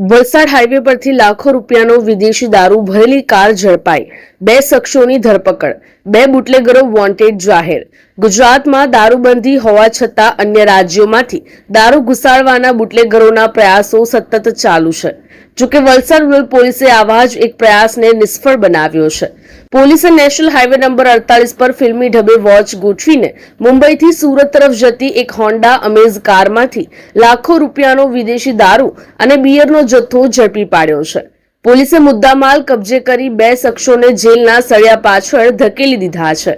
Valsad highway પરથી લાખો રૂપિયાનો વિદેશી દારૂ ભરેલી કાર ઝડપાઈ, 2 શખ્સોની ધરપકડ, 2 બુટલેગરો વોન્ટેડ જાહેર. ગુજરાતમાં દારૂબંધી હોવા છતાં અન્ય રાજ્યોમાંથી દારૂ ઘુસાડવાના બુટલેગરોના પ્રયાસો સતત ચાલુ છે. જોકે વલસાડ રૂરલ પોલીસે આવા જ એક પ્રયાસને નિષ્ફળ બનાવ્યો છે. પોલીસે નેશનલ હાઈવે નંબર 48 પર ફિલ્મી ઢબે વોચ ગોઠવીને મુંબઈથી સુરત તરફ જતી એક હોન્ડા અમેઝ કારમાંથી લાખો રૂપિયાનો વિદેશી દારૂ અને બિયરનો જથ્થો ઝડપી પાડ્યો છે. પોલીસે મુદ્દામાલ કબજે કરી 2 શખ્સોને જેલના સળિયા પાછળ ધકેલી દીધા છે.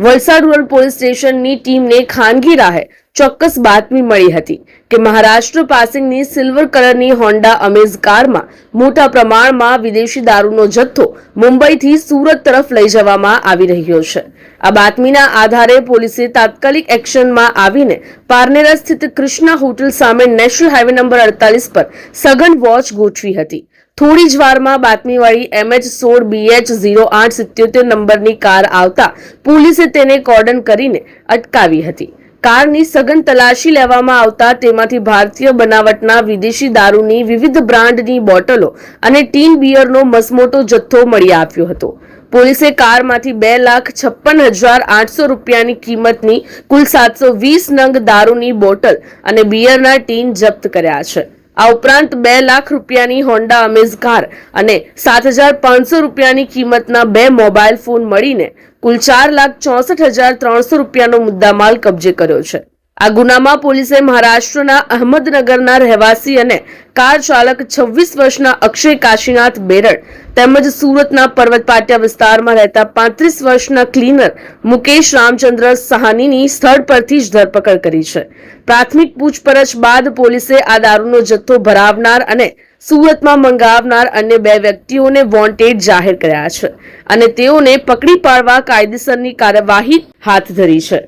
વલસાડ રૂરલ પોલીસ સ્ટેશનની ટીમને ખાનગી રાહે ચોક્કસ બાતમી મળી હતી કે મહારાષ્ટ્ર પાસિંગની સિલ્વર કલરની હોન્ડા અમેઝ કારમાં મોટા પ્રમાણમાં વિદેશી દારૂનો જથ્થો મુંબઈથી સુરત તરફ લઈ જવામાં આવી રહ્યો છે. આ બાતમીના આધારે પોલીસે તાત્કાલિક એક્શનમાં આવીને પારનેરા સ્થિત કૃષ્ણા હોટલ સામે નેશનલ હાઈવે નંબર 48 પર સઘન વોચ ગોઠવી હતી. થોડી જ વારમાં બાતમીવાળી MH16BH0877 નંબરની કાર આવતા પોલીસે તેને કોર્ડન કરીને અટકાવી હતી. કારની સઘન તલાશી લેવામાં આવતા તેમાંથી ભારતીય બનાવટના વિદેશી દારૂની વિવિધ બ્રાન્ડની બોટલો અને ટીન બિયરનો મસમોટો જથ્થો મળી આવ્યો હતો. પોલીસે કારમાંથી 2,56,800 રૂપિયાની કિંમતની કુલ 720 નંગ દારૂની બોટલ અને બિયરના ટીન જપ્ત કર્યા છે. આ ઉપરાંત 2 લાખ રૂપિયાની હોન્ડા અમેઝ કાર અને 7,500 રૂપિયાની કિંમતના 2 મોબાઈલ ફોન મળીને કુલ 4,64,300 રૂપિયાનો મુદ્દામાલ કબજે કર્યો છે. આ ગુનામાં પોલીસે મહારાષ્ટ્રના અહમદનગરના રહેવાસી અને કાર ચાલક 26 વર્ષના અક્ષય કાશીનાથ બેરડ તેમજ સુરતના પર્વત પાટિયા વિસ્તારમાં રહેતા 35 વર્ષના ક્લીનર મુકેશ રામચંદ્ર સહાનીની સ્થળ પરથી જ ધરપકડ કરી છે. પ્રાથમિક પૂછપરછ બાદ પોલીસે આ દારૂનો જથ્થો ભરાવનાર અને સુરતમાં મંગાવનાર અન્ય 2 વ્યક્તિઓને વોન્ટેડ જાહેર કર્યા છે અને તેઓને પકડી પાડવા કાયદેસરની કાર્યવાહી હાથ ધરી છે.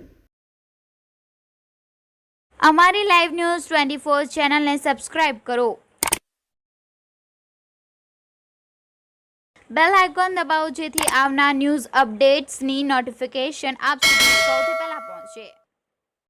અમારી લાઈવ ન્યૂઝ 24 ચેનલને સબસ્ક્રાઇબ કરો. બેલ આઇકોન દબાવો જેથી આવનાર ન્યૂઝ અપડેટ્સની નોટિફિકેશન આપ સુધી સૌથી પહેલા પહોંચે.